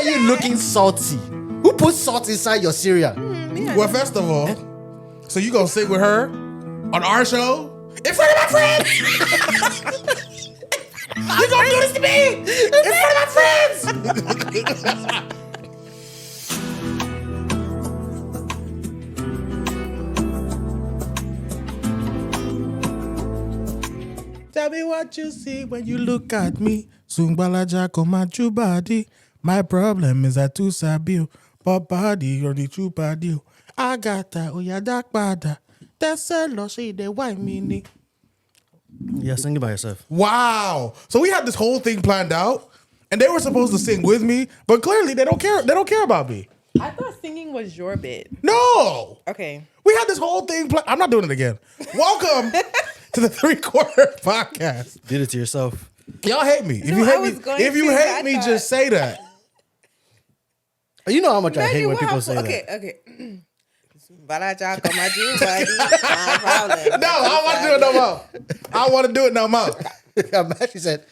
are you looking salty? Who put salt inside your cereal? Well, first of all, so you gonna sit with her on our show in front of my friends? You gonna do this to me in front of my friends? Tell me what you see when you look at me. Sungbalaja komaju body. My problem is I too sabi. But body or the true body. I got that. Oh yeah, dark bada. That's a loss. They white meaning. Yeah, sing it by yourself. Wow. So we had this whole thing planned out, and they were supposed to sing with me, but clearly they don't care. They don't care about me. I thought singing was your bit. No. Okay. We had this whole thing planned. I'm not doing it again. Welcome to the 3/4 podcast. Did it to yourself. Y'all hate me. If No, you I hate was me, going if you to, hate I me, thought- just say that. You know how much I hate Imagine when what people happened- say that. Okay. Balaja komaju body. My problem. No, I don't want to do it no more. I don't want to do it no more. She said,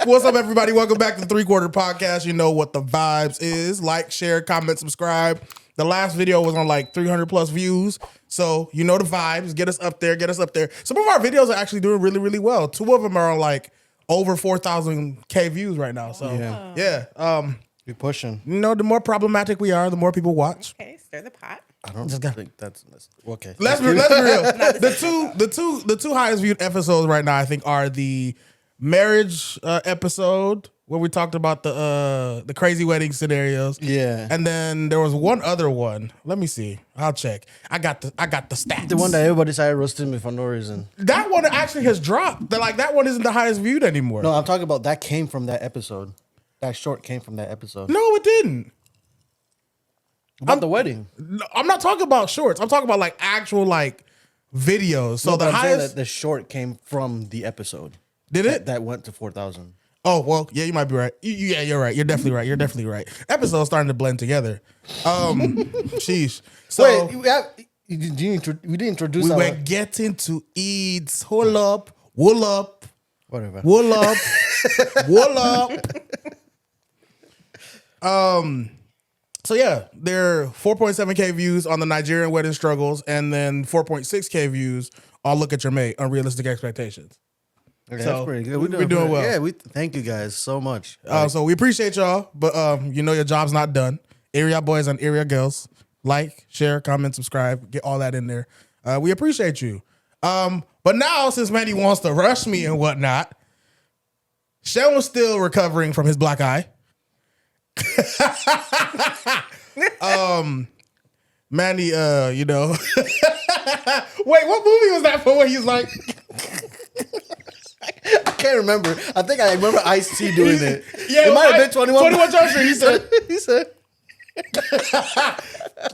What's up, everybody? Welcome back to the 3/4 podcast. You know what the vibes is. Like, share, comment, subscribe. The last video was on like 300 plus views. So you know the vibes. Get us up there. Get us up there. Some of our videos are actually doing really, really well. 2 of them are on like over 4,000K views right now. So yeah. we pushing. You know, the more problematic we are, the more people watch. Okay, stir the pot. I don't think that's okay. Let's be real. The two highest viewed episodes right now, I think, are the marriage episode where we talked about the crazy wedding scenarios. Yeah. And then there was one other one. Let me see. I'll check. I got the stats. The one that everybody started roasting me for no reason. that one actually has dropped. That one isn't the highest viewed anymore. No, I'm talking about that came from that episode. That short came from that episode. No, it didn't. About the wedding. No, I'm not talking about shorts. I'm talking about like actual like videos. So No, the but I'm saying highest that the short came from the episode. did it? That went to 4,000. Oh, well, yeah, you might be right. Yeah, you're right. You're definitely right. You're definitely right. Episodes starting to blend together. Sheesh. So Wait, we didn't introduce we our... were getting to eats. Hold up. Wool up. Whatever. Wool up. Wool up. So yeah, there are 4.7K views on the Nigerian wedding struggles, and then 4.6K views on Look at Your Mate, Unrealistic Expectations. Okay, So, that's pretty good. we're doing well. Yeah, thank you guys so much. So we appreciate y'all, but you know your job's not done. Area boys and area girls, like, share, comment, subscribe, get all that in there. We appreciate you. But now since Mandy wants to rush me and whatnot, Shem was still recovering from his black eye. Mandy, you know. Wait, what movie was that for? Where he was like, I can't remember. I think I remember Ice-T doing it. Yeah, it might have been 21 Jump Street. He said. He said.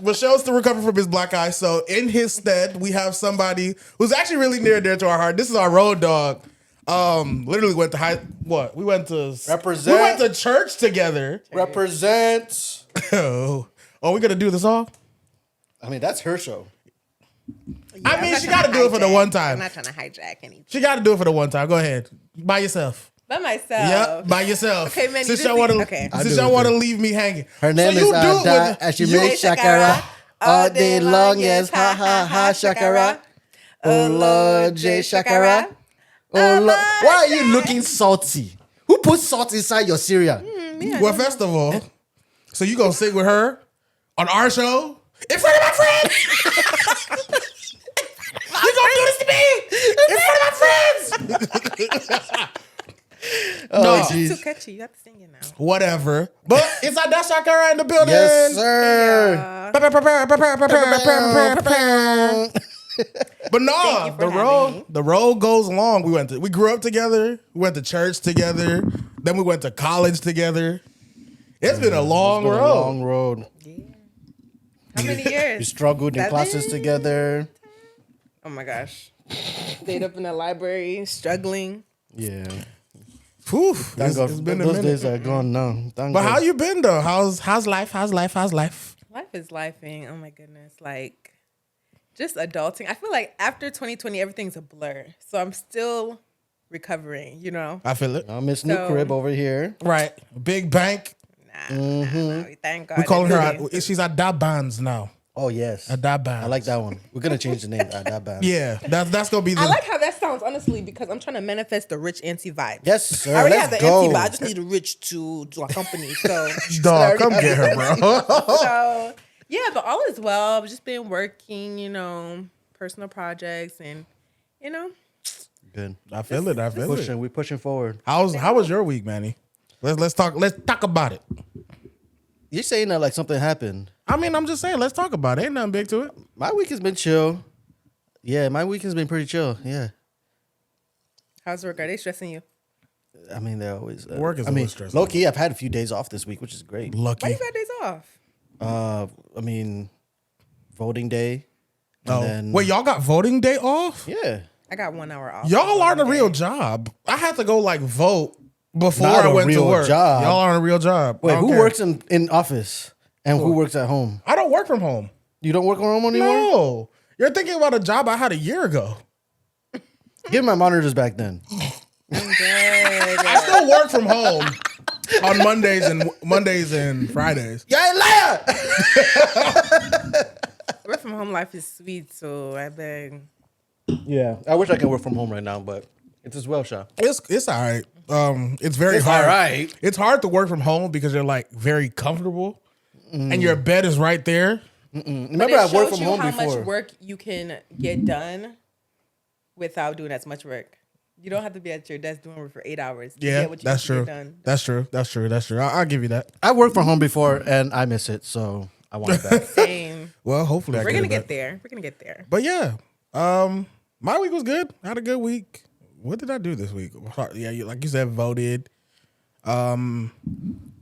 Michelle's still recovering from his black eye. So in his stead, we have somebody who's actually really near and dear to our heart. This is our road dog. Literally went to we went to Represent. We went to church together. Represents. Oh, we gonna do the song? I mean, that's her show. I mean, she got to do it for the one time. I'm not trying to hijack anything. She got to do it for the one time. Go ahead, by yourself. By myself. Yep, by yourself. Okay, man. Since y'all want to, Okay. since y'all want to leave me hanging. Her name is Ada, and she makes shakara all day long. Yes, ha ha ha shakara. Oh Lord, J shakara. Oh Lord, why are you looking salty? Who put salt inside your cereal? Well, first of all, so you gonna sit with her on our show in front of my friends? You gonna do this to me in front of my friends? Oh, It's jeez. too catchy. You have to sing it now. Whatever. But it's Ada Shakara in the building. Yes, sir. But no, Thank you for having me. the road goes long. We grew up together. We went to church together. Then we went to college together. It's been a long It's been road. a long road. Yeah. How many We years? struggled in 7? classes together. Oh my gosh. Stayed up in the library, struggling. Yeah. Whew, Thank it's God. been a Those minute. days are gone now. Thank But God. how you been though? How's life? How's life? How's life? Life is lifing. Oh my goodness. Like, just adulting. I feel like after 2020, everything's a blur. So I'm still recovering, you know? I feel it. Miss New So- Crib over here. Right. Big bank. Nah, thank God. We calling that her. they- She's Adabans now. Oh yes, Adabans. I like that one. We're gonna change the name to Adaban. Yeah, that's gonna be the. I like how that sounds, honestly, because I'm trying to manifest the rich auntie vibe. Yes, sir. I already Let's have the go. auntie, but I just need a rich to accompany. So, Dog, come get her, bro. so yeah, but all is well. I've just been working, you know, personal projects, and you know, Good. I feel it. I feel Pushing. it. We're pushing forward. How was your week, Manny? Let's talk. Let's talk about it. You're saying that like something happened. I mean, I'm just saying. Let's talk about it. Ain't nothing big to it. My week has been chill. Yeah, my week has been pretty chill. Yeah. how's work? Are they stressing you? I mean, they're always Work is I mean, always stressful. low key, I've had a few days off this week, which is great. Why Lucky. you got days off? I mean, voting day. And Oh, then, wait, y'all got voting day off? yeah. I got 1 hour off. Y'all aren't a Monday. real job. I had to go like vote before Not I a went to real work. job. Y'all aren't a real job. Wait, I don't who care. works in office and who works at home? I don't work from home. You don't work from home anymore? No, you're thinking about a job I had a year ago. Give me my monitors back then. I still work from home on Mondays and Fridays. Yeah, liar! Work from home life is sweet, so I beg. Yeah, I wish I could work from home right now, but it's as well, Sha. It's all right. It's very It's hard. all right. It's hard to work from home because you're like very comfortable, and your bed is right there. Remember, I it worked shows from you home how before. much work you can get done without doing as much work. You don't have to be at your desk doing work for 8 hours. to Yeah, get what you that's need to true. get done. That's true. That's true. That's true. I'll give you that. I worked from home before and I miss it, so I want it back. Same. Well, hopefully I We're get gonna it get back. there. We're gonna get there. But yeah, my week was good. I had a good week. What did I do this week? Yeah, like you said, voted.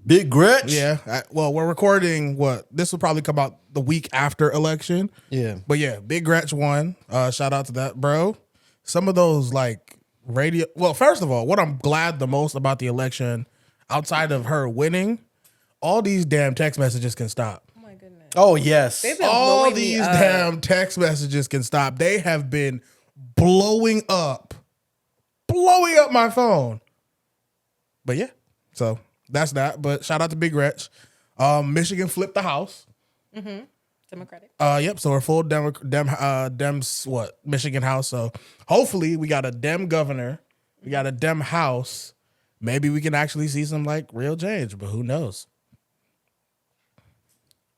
Big Gretch? Yeah. Well, we're recording this will probably come out the week after election. Yeah. But yeah, Big Gretch won. Shout out to that, bro. Some of those like radio. Well, first of all, what I'm glad the most about the election, outside of her winning, all these damn text messages can stop. Oh my goodness. Oh, yes. They've been All blowing me these up. damn text messages can stop. They have been blowing up my phone. But yeah, so that's that. But shout out to Big Gretch. Michigan flipped the house. Democratic. Yep. So we're full Dems Michigan House. So hopefully we got a Dem governor, we got a Dem House. Maybe we can actually see some like real change, but who knows?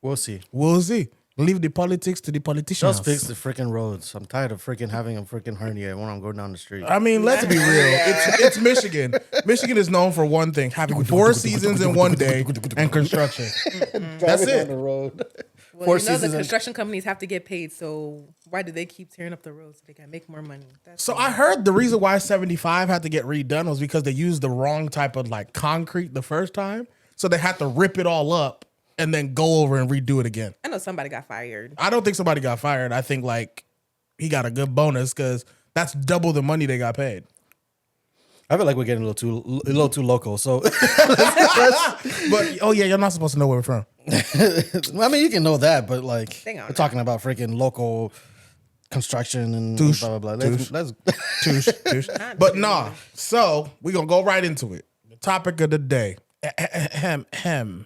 We'll see. We'll see. Leave the politics to the politicians. Just fix the freaking roads. I'm tired of freaking having a freaking hernia when I'm going down the street. I mean, let's be real. It's Michigan. Michigan is known for one thing: having 4 seasons in one day and construction. That's Driving it. down the road. Well, Four you know the seasons in- construction companies have to get paid, so why do they keep tearing up the roads so they can make more money? That's So I heard the reason why 75 had to get redone was because they used the wrong type of like concrete the first time. So they had to rip it all up and then go over and redo it again. I know somebody got fired. I don't think somebody got fired. I think like he got a good bonus because that's double the money they got paid. I feel like we're getting a little too local. So, But oh yeah, you're not supposed to know where we're from. I mean, you can know that, but like, Hang on we're talking about freaking local construction and Touche. blah, blah, blah. Let's Touche, touche. But nah, so we're gonna go right into it. The topic of the day. Ahem.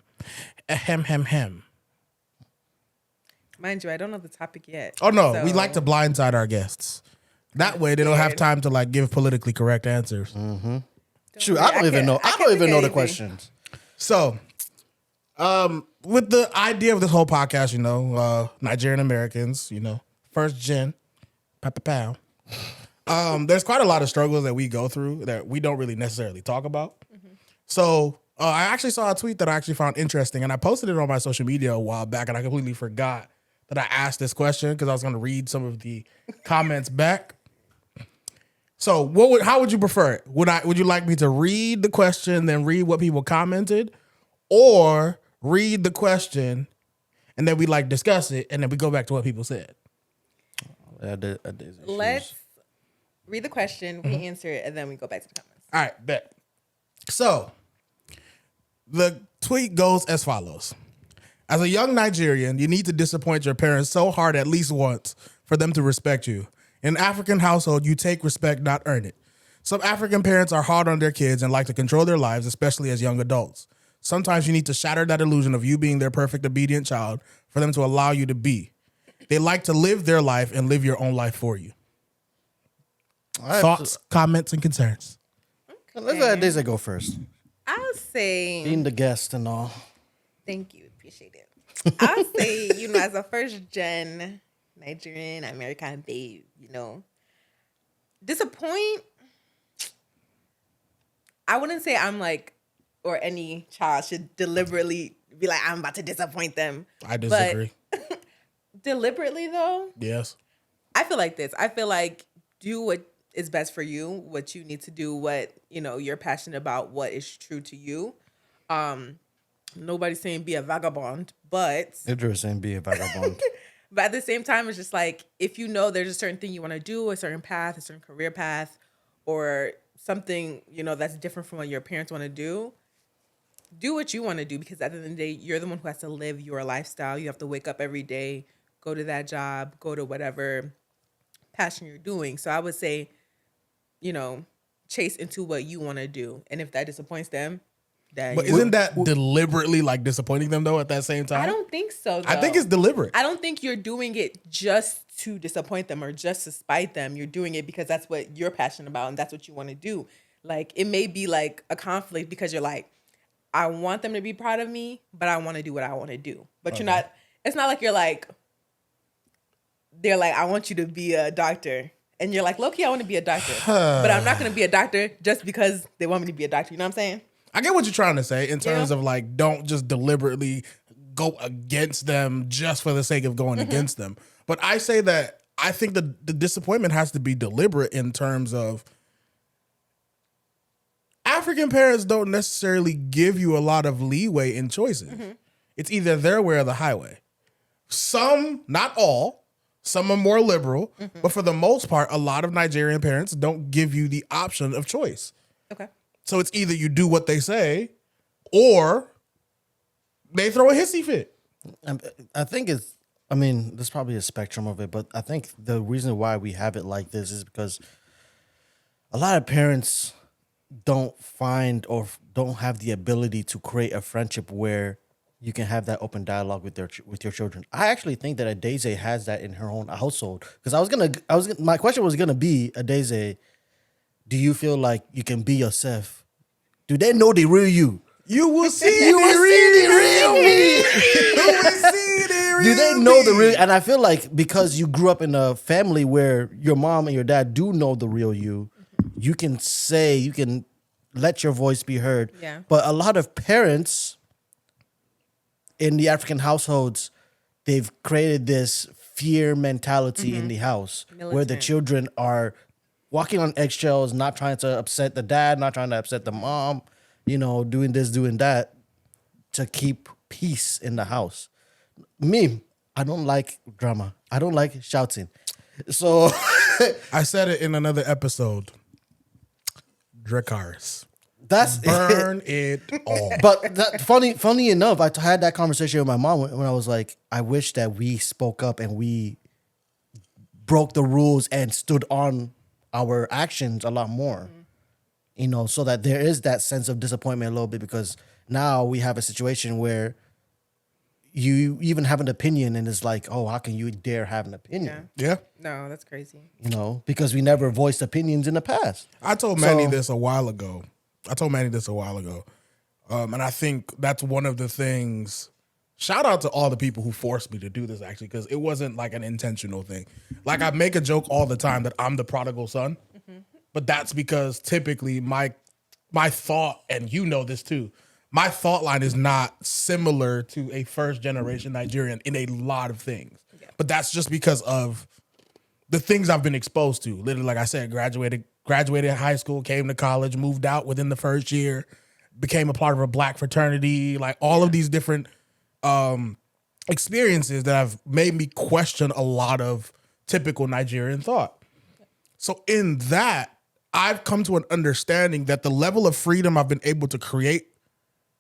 Mind you, I don't know the topic yet. Oh no, we so- like to blindside our guests. That way they don't have time to like give politically correct answers. Shoot, I don't even know. I don't even know the questions. So, with the idea of this whole podcast, you know, Nigerian Americans, you know, first gen, pow. There's quite a lot of struggles that we go through that we don't really necessarily talk about. So, I actually saw a tweet that I actually found interesting, and I posted it on my social media a while back, and I completely forgot that I asked this question because I was going to read some of the comments back. So, how would you prefer it? Would you like me to read the question, then read what people commented, or read the question and then we like discuss it and then we go back to what people said? Let's read the question, we answer it, and then we go back to the comments. All right, bet. So, the tweet goes as follows. As a young Nigerian, you need to disappoint your parents so hard at least once for them to respect you. In an African household, you take respect, not earn it. Some African parents are hard on their kids and like to control their lives, especially as young adults. Sometimes you need to shatter that illusion of you being their perfect obedient child for them to allow you to be. They like to live their life and live your own life for you. Thoughts, comments, and concerns. Let's let Daisy go first. I'll say Being the guest and all. thank you, appreciate it. I'll say, as a first gen Nigerian American babe, disappoint. I wouldn't say I'm like, or any child should deliberately be like, I'm about to disappoint them. I disagree. But deliberately though, Yes. I feel like this. I feel like do what is best for you, what you need to do, what, you're passionate about, what is true to you. Nobody's saying be a vagabond, but Idris saying be a vagabond. but at the same time, it's just like, if there's a certain thing you want to do, a certain path, a certain career path, or something, that's different from what your parents want to do what you want to do, because at the end of the day, you're the one who has to live your lifestyle. You have to wake up every day, go to that job, go to whatever passion you're doing. So I would say, chase into what you want to do. And if that disappoints them, But isn't that deliberately like disappointing them though at that same time? I don't think so, though. I think it's deliberate. I don't think you're doing it just to disappoint them or just to spite them. You're doing it because that's what you're passionate about and that's what you want to do. Like, it may be like a conflict because you're like, I want them to be proud of me, but I want to do what I want to do. But you're not, it's not like you're like, they're like, I want you to be a doctor. And you're like, low-key, I want to be a doctor. But I'm not going to be a doctor just because they want me to be a doctor. You know what I'm saying? I get what you're trying to say in terms of like, don't just deliberately go against them just for the sake of going against them. But I say that I think the disappointment has to be deliberate in terms of African parents don't necessarily give you a lot of leeway in choices. It's either their way or the highway. Some, not all, some are more liberal, but for the most part, a lot of Nigerian parents don't give you the option of choice. Okay. So it's either you do what they say or they throw a hissy fit. I think there's probably a spectrum of it, but I think the reason why we have it like this is because a lot of parents don't find or don't have the ability to create a friendship where you can have that open dialogue with your children. I actually think that Adeze has that in her own household. Because my question was gonna be, Adeze, do you feel like you can be yourself? Do they know the real you? You will see the real me. You will see the real Do they know the real? And I feel like because you grew up in a family where your mom and your dad do know the real you, you can let your voice be heard. Yeah. But a lot of parents in the African households, they've created this fear mentality in the house where the Militant. children are walking on eggshells, not trying to upset the dad, not trying to upset the mom, doing this, doing that to keep peace in the house. Me, I don't like drama. I don't like shouting. So I said it in another episode. Dracarys. that's Burn it all. But funny enough, I had that conversation with my mom when I was like, I wish that we spoke up and we broke the rules and stood on our actions a lot more, so that there is that sense of disappointment a little bit, because now we have a situation where you even have an opinion and it's like, oh, how can you dare have an opinion? Yeah. No, that's crazy. Because we never voiced opinions in the past. I told Manny this a while ago. And I think that's one of the things. Shout out to all the people who forced me to do this, actually, because it wasn't like an intentional thing. Like, I make a joke all the time that I'm the prodigal son, but that's because typically my thought, and this too, my thought line is not similar to a first generation Nigerian in a lot of things. Yeah. But that's just because of the things I've been exposed to. Literally, like I said, graduated high school, came to college, moved out within the first year, became a part of a black fraternity, like all of these different experiences that have made me question a lot of typical Nigerian thought. So in that, I've come to an understanding that the level of freedom I've been able to create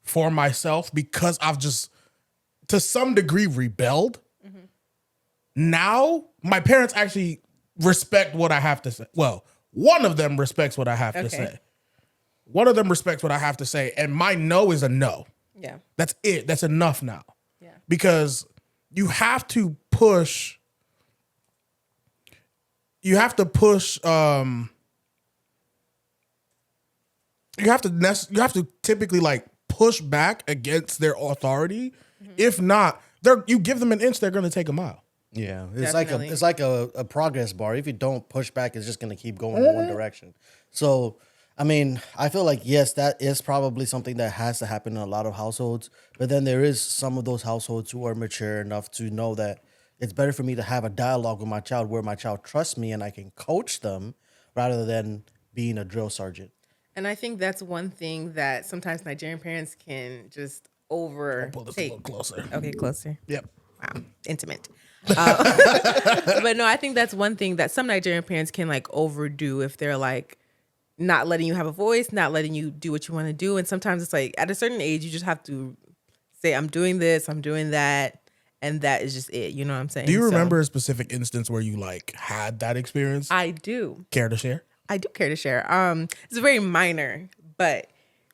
for myself, because I've just, to some degree, rebelled. Now, my parents actually respect what I have to say. Well, One of them respects what I have to say. One of them respects what I have to say, and my no is a no. Yeah. That's it. That's enough now. Yeah. Because you have to push. You have to push. You have to typically like push back against their authority. If not, you give them an inch, they're going to take a mile. Yeah, it's Definitely. like a progress bar. If you don't push back, it's just going to keep going in one direction. So, I mean, I feel like yes, that is probably something that has to happen in a lot of households. But then there is some of those households who are mature enough to know that it's better for me to have a dialogue with my child where my child trusts me and I can coach them rather than being a drill sergeant. And I think that's one thing that sometimes Nigerian parents can just overtake. Pull this a little closer. Okay, closer. Yep. Wow, intimate. But no, I think that's one thing that some Nigerian parents can like overdo if they're like not letting you have a voice, not letting you do what you want to do. And sometimes it's like at a certain age, you just have to say, I'm doing this, I'm doing that. And that is just it. You know what I'm saying? Do you So, remember a specific instance where you like had that experience? I do. Care to share? I do care to share. It's very minor, but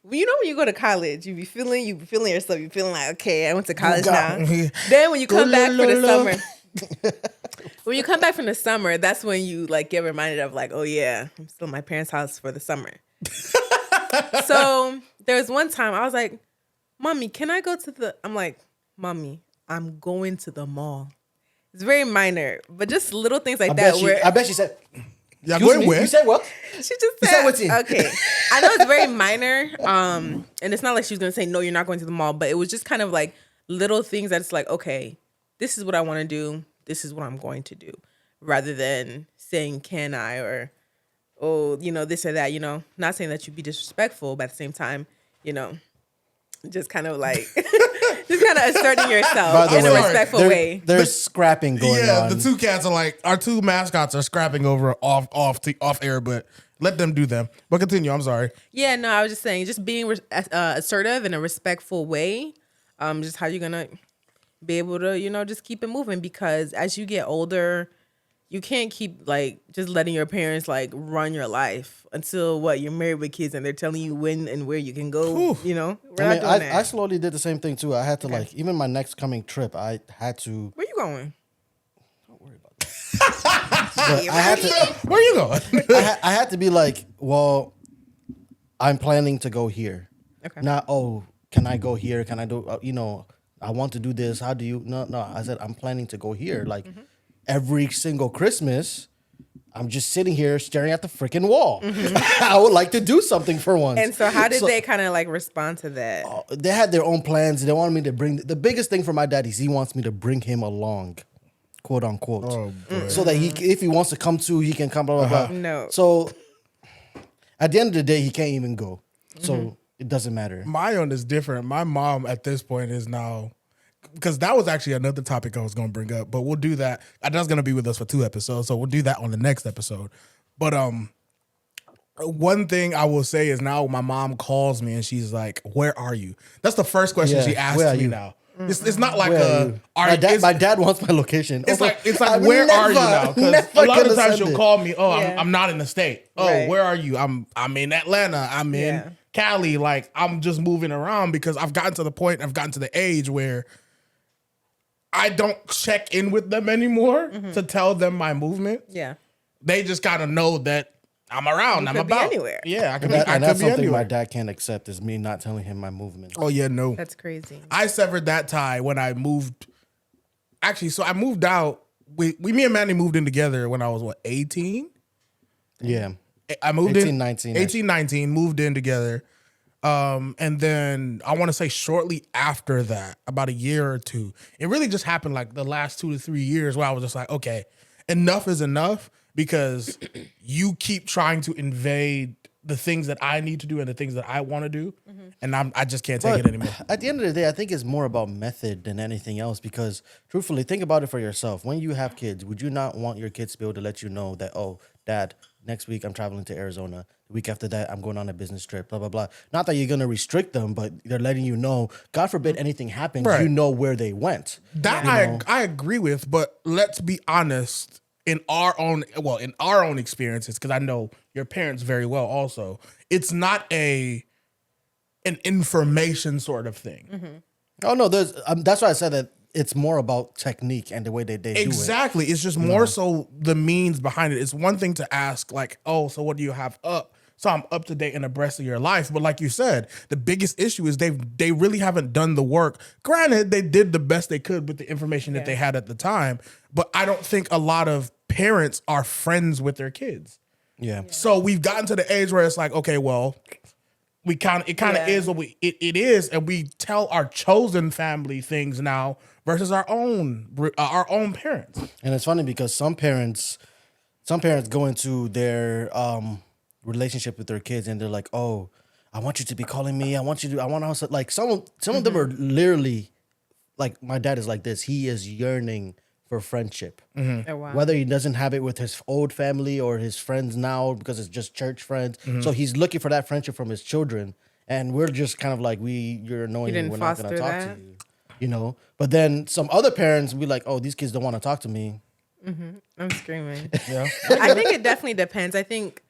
you know when you go to college, you be feeling yourself. You feeling like, okay, I went to college now. Then when you come back for the summer, when you come back from the summer, that's when you like get reminded of like, oh yeah, I'm still at my parents' house for the summer. So there was one time I was like, Mommy, can I go to the? I'm like, Mommy, I'm going to the mall. It's very minor, but just little things like that. I bet she said. Yeah, Excuse going me, where? you said what? She just You said said, what's in? okay. I know it's very minor, and it's not like she was gonna say no, you're not going to the mall, but it was just kind of like little things that it's like, okay, this is what I want to do, this is what I'm going to do, rather than saying can I or oh, you know, this or that, you know, not saying that you be disrespectful, but at the same time, you know, just kind of like just kind of asserting yourself in a respectful way. There's scrapping going on. Yeah, the two cats are like our two mascots are scrapping over off air, but let them do them. But continue. I'm sorry. Yeah, no, I was just saying, just being assertive in a respectful way. Just how you're gonna be able to, you know, just keep it moving, because as you get older, you can't keep like just letting your parents like run your life until you're married with kids and they're telling you when and where you can go. Whew. You know, I slowly did the same thing too. I had to like even my next coming trip, I had to. Where you going? Don't worry about that. But I had to. Where you going? I had to be like, well, I'm planning to go here. Okay. Not, oh, can I go here? Can I do, you know, I want to do this. How do you, no. I said, I'm planning to go here. Like every single Christmas, I'm just sitting here staring at the freaking wall. I would like to do something for once. And so how did they kind of like respond to that? They had their own plans. They wanted me to bring, the biggest thing for my dad is he wants me to bring him along, quote unquote. Oh, boy. So that if he wants to come too, he can come, blah, blah, blah. No. So at the end of the day, he can't even go. So it doesn't matter. My own is different. My mom at this point is now, because that was actually another topic I was going to bring up, but we'll do that. That's going to be with us for 2 episodes, so we'll do that on the next episode. But one thing I will say is now my mom calls me and she's like, "Where are you?" That's the first question Yeah, she asks where are me you? now. It's not like Where are you? My dad wants my location. It's like I'm where are you now? Because never a lot of gonna times send she'll it. call me. Oh, Yeah. I'm not in the state. Oh, Right. where are you? I'm in Atlanta. I'm in Yeah. Cali. Like I'm just moving around because I've gotten to the point. I've gotten to the age where I don't check in with them anymore to tell them my movement. Yeah. They just kind of know that I'm around. I'm could be about anywhere. Yeah, I could And be. that- I and could that's be something my anywhere. dad can't accept is me not telling him my movement. Oh yeah, no. That's crazy. I severed that tie when I moved. Actually, so I moved out. Me and Manny moved in together when I was 18. Yeah. I moved 18, in 19, 18, 19, moved in together. And then I want to say shortly after that, about a year or two, it really just happened like the last 2 to 3 years where I was just like, okay, enough is enough, because you keep trying to invade the things that I need to do and the things that I want to do. And I just can't take it anymore. At the end of the day, I think it's more about method than anything else, because truthfully, think about it for yourself. When you have kids, would you not want your kids to be able to let you know that, oh, Dad, next week I'm traveling to Arizona. The week after that, I'm going on a business trip, blah, blah, blah. Not that you're going to restrict them, but they're letting you know, God forbid anything happens, Right. you know where they went. That I agree with, but let's be honest. in our own experiences, because I know your parents very well also, it's not an information sort of thing. Oh no, that's why I said that it's more about technique and the way they do it. Exactly. It's just more so the means behind it. It's one thing to ask, like, oh, so what do you have up? So I'm up to date and abreast of your life. But like you said, the biggest issue is they really haven't done the work. Granted, they did the best they could with the information that they had at the time. But I don't think a lot of parents are friends with their kids. Yeah. So we've gotten to the age where it's like, okay, well, it kind of is what it is, and we tell our chosen family things now versus our own parents. And it's funny because some parents go into their relationship with their kids and they're like, oh, I want you to be calling me. I want us like some of them are literally like, my dad is like this. He is yearning for friendship. Oh, wow. Whether he doesn't have it with his old family or his friends now because it's just church friends. So he's looking for that friendship from his children. And we're just kind of like, you're annoying. didn't We're not going to foster talk that? to you. You know? But then some other parents be like, oh, these kids don't want to talk to me. I'm screaming. Yeah. I think it definitely depends. I think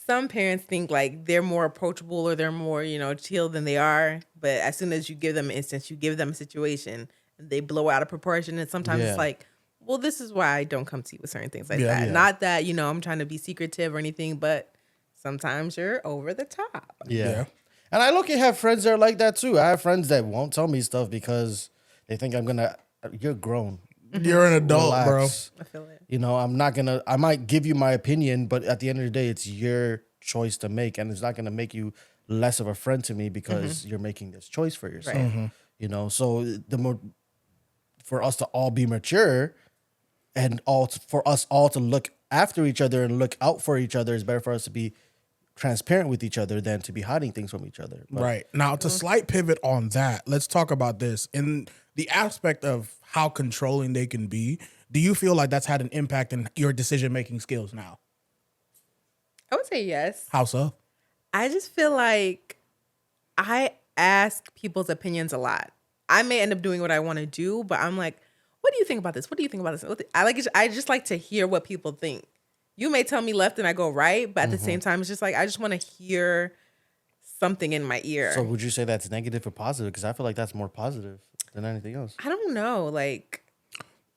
some parents think like they're more approachable or they're more, chill than they are. But as soon as you give them an instance, you give them a situation, they blow out of proportion. And sometimes it's like, well, this is why I don't come to you with certain things like that. Yeah. Not that, I'm trying to be secretive or anything, but sometimes you're over the top. Yeah. And I look at have friends that are like that too. I have friends that won't tell me stuff because they think you're grown. You're an adult, Relax. I feel it. I might give you my opinion, but at the end of the day, it's your choice to make. And it's not going to make you less of a friend to me because you're making this choice for yourself. Right. So for us to all be mature and for us all to look after each other and look out for each other, it's better for us to be transparent with each other than to be hiding things from each other. But, right. Now, to slight pivot on that, let's talk about this. In the aspect of how controlling they can be, do you feel like that's had an impact in your decision-making skills now? I would say yes. How so? I just feel like I ask people's opinions a lot. I may end up doing what I want to do, but I'm like, what do you think about this? What do you think about this? I just like to hear what people think. You may tell me left and I go right, but at the same time, it's just like, I just want to hear something in my ear. So would you say that's negative or positive? Because I feel like that's more positive than anything else. I don't know. Like,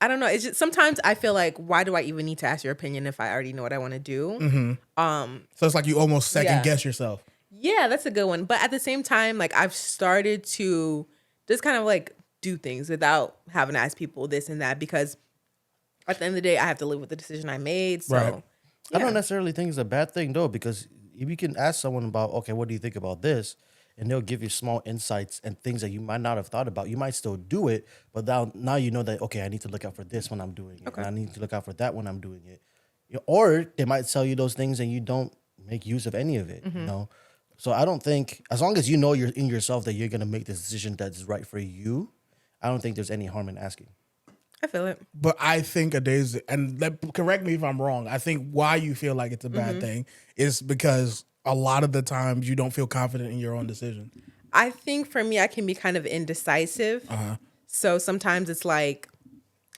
I don't know. It's just sometimes I feel like, why do I even need to ask your opinion if I already know what I want to do? So it's like you almost second guess yourself. Yeah, that's a good one. But at the same time, like I've started to just kind of like do things without having to ask people this and that because at the end of the day, I have to live with the decision I made. So Right. I don't necessarily think it's a bad thing though, because if you can ask someone about, okay, what do you think about this? And they'll give you small insights and things that you might not have thought about. You might still do it, but now you know that, okay, I need to look out for this when I'm doing it. Okay. And I need to look out for that when I'm doing it. Or they might tell you those things and you don't make use of any of it, So I don't think, as long as you know you're in yourself that you're going to make this decision that's right for you, I don't think there's any harm in asking. I feel it. But I think correct me if I'm wrong, I think why you feel like it's a bad thing is because a lot of the times you don't feel confident in your own decision. I think for me, I can be kind of indecisive. So sometimes it's like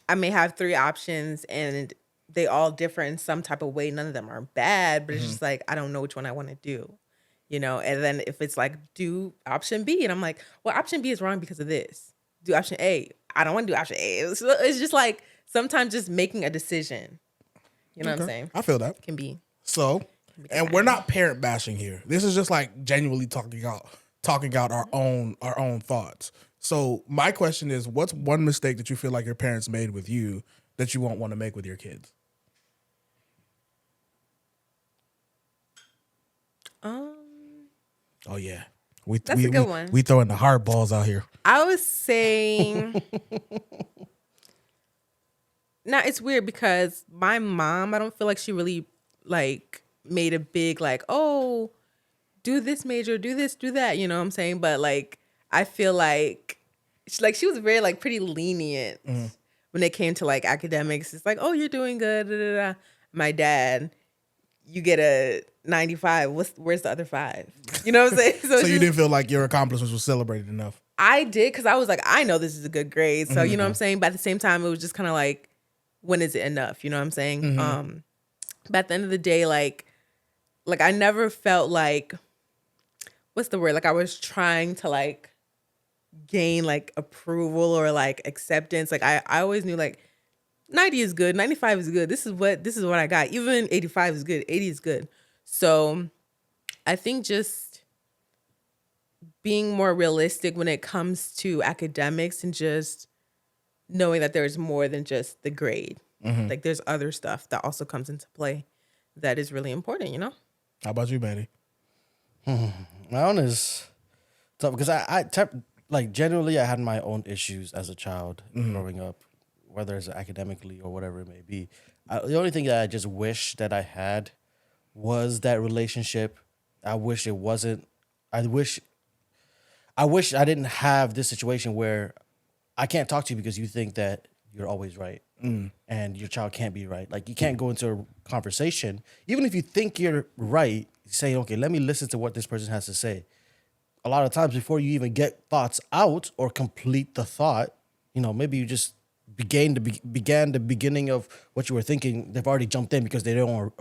I may have 3 options and they all differ in some type of way. None of them are bad, but it's just like, I don't know which one I want to do, And then if it's like, do option B, and I'm like, well, option B is wrong because of this. Do option A. I don't want to do option A. It's just like sometimes just making a decision. You know what I'm saying? I feel that. Can be. So, and we're not parent bashing here. This is just like genuinely talking out our own thoughts. So my question is, what's one mistake that you feel like your parents made with you that you won't want to make with your kids? Oh yeah, That's a good one. We throwing the hard balls out here. I was saying, now it's weird because my mom, I don't feel like she really like made a big like, oh, do this major, do this, do that. You know what I'm saying? But like, I feel like she was very like pretty lenient when it came to like academics. It's like, oh, you're doing good. Da, da, da. My dad, you get a 95. Where's the other 5? You know what I'm saying? So you didn't feel like your accomplishments were celebrated enough? I did because I was like, I know this is a good grade. So, you know what I'm saying? But at the same time, it was just kind of like, when is it enough? You know what I'm saying? But at the end of the day, like I never felt like, what's the word? Like I was trying to like gain like approval or like acceptance. Like I always knew like 90 is good, 95 is good. This is what I got. Even 85 is good, 80 is good. So I think just being more realistic when it comes to academics and just knowing that there's more than just the grade. Like there's other stuff that also comes into play that is really important, you know? How about you, Betty? My own is tough because like generally I had my own issues as a child growing up, whether it's academically or whatever it may be. The only thing that I just wish that I had was that relationship. I wish it wasn't. I wish I didn't have this situation where I can't talk to you because you think that you're always right and your child can't be right. Like you can't go into a conversation, even if you think you're right, say, okay, let me listen to what this person has to say. A lot of times before you even get thoughts out or complete the thought, maybe you just began the beginning of what you were thinking. They've already jumped in because they don't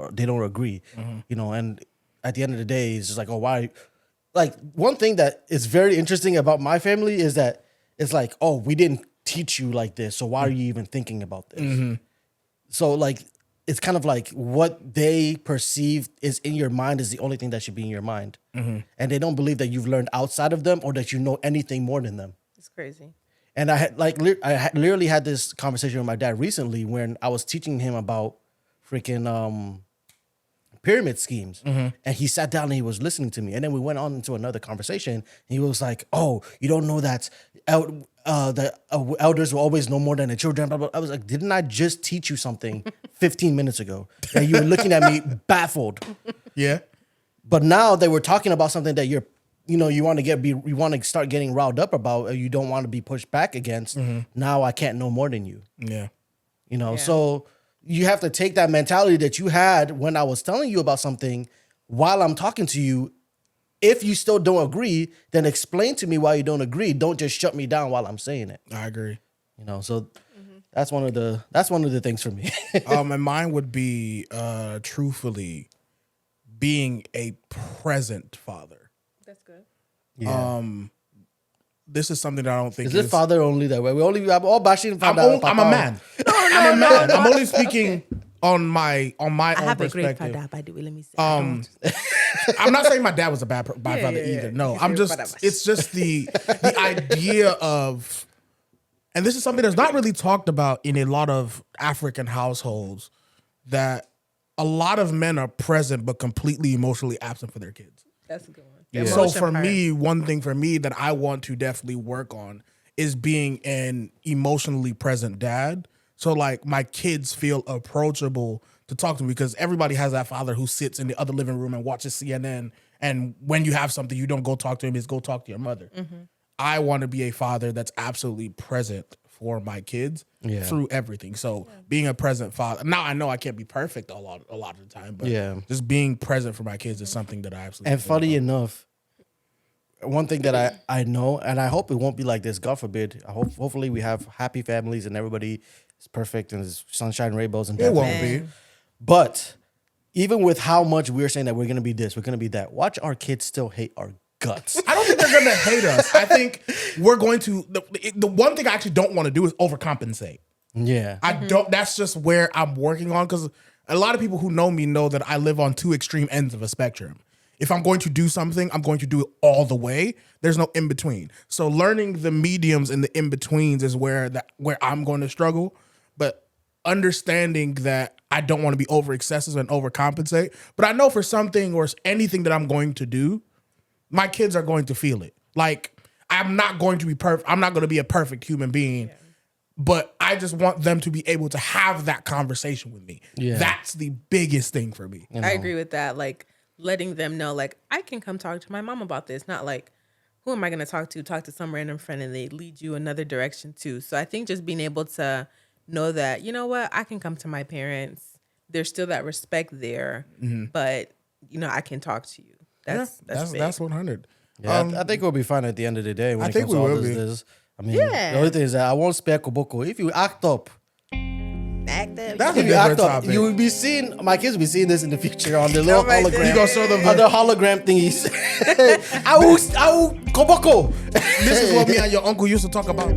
agree, and at the end of the day, it's just like, oh, why? Like one thing that is very interesting about my family is that it's like, oh, we didn't teach you like this, so why are you even thinking about this? So like, it's kind of like what they perceive is in your mind is the only thing that should be in your mind. And they don't believe that you've learned outside of them or that you know anything more than them. It's crazy. And I literally had this conversation with my dad recently when I was teaching him about freaking pyramid schemes. And he sat down and he was listening to me. And then we went on into another conversation. And he was like, oh, you don't know that the elders will always know more than the children. Blah, blah. I was like, didn't I just teach you something 15 minutes ago? And you were looking at me baffled. Yeah. But now they were talking about something that you want to start getting riled up about, or you don't want to be pushed back against. Now I can't know more than you. Yeah. So you have to take that mentality that you had when I was telling you about something while I'm talking to you. If you still don't agree, then explain to me why you don't agree. Don't just shut me down while I'm saying it. I agree. So that's one of the things for me. And mine would be truthfully being a present father. That's good. Yeah. This is something that I don't think is it father only that way? I'm all bashing father. I'm a man. I'm a man. I'm only speaking on my own I have a great perspective. father, by the way. Let me say. I'm not saying my dad was a bad father either. No, it's just the idea of, and this is something that's not really talked about in a lot of African households, that a lot of men are present but completely emotionally absent for their kids. That's a good one. Yeah. So for me, one thing for me that I want to definitely work on is being an emotionally present dad. So like my kids feel approachable to talk to me, because everybody has that father who sits in the other living room and watches CNN. And when you have something, you don't go talk to him, it's go talk to your mother. I want to be a father that's absolutely present for my kids through everything. So being a present father. Now I know I can't be perfect a lot of the time, but just being present for my kids is something that I absolutely. And funny enough, one thing that I know, and I hope it won't be like this, God forbid. Hopefully we have happy families and everybody is perfect and there's sunshine, rainbows, and it won't be. But even with how much we're saying that we're going to be this, we're going to be that, watch our kids still hate our guts. I don't think they're going to hate us. I think we're going to, the one thing I actually don't want to do is overcompensate. Yeah. I don't, that's just where I'm working on, because a lot of people who know me know that I live on two extreme ends of a spectrum. If I'm going to do something, I'm going to do it all the way. There's no in between. So learning the mediums and the in betweens is where I'm going to struggle. But understanding that I don't want to be over excessive and overcompensate. But I know for something or anything that I'm going to do, my kids are going to feel it. Like, I'm not going to be perfect. I'm not going to be a perfect human being. Yeah. But I just want them to be able to have that conversation with me. Yeah. That's the biggest thing for me. I agree with that. Like, letting them know, like, I can come talk to my mom about this. Not like, who am I going to talk to? Talk to some random friend and they lead you another direction too. So I think just being able to know that, you know what, I can come to my parents. There's still that respect there, but, I can talk to you. That's 100. Yeah, I think we'll be fine at the end of the day when it comes to all this. I mean, the only thing is that I won't spare Koboko. If you act up, act them. That's a If you different act up, topic. you will be seeing. My kids will be seeing this in the future on the little my hologram. You gonna show them on the hologram thingies. I will koboko. This is what me and your uncle used to talk about.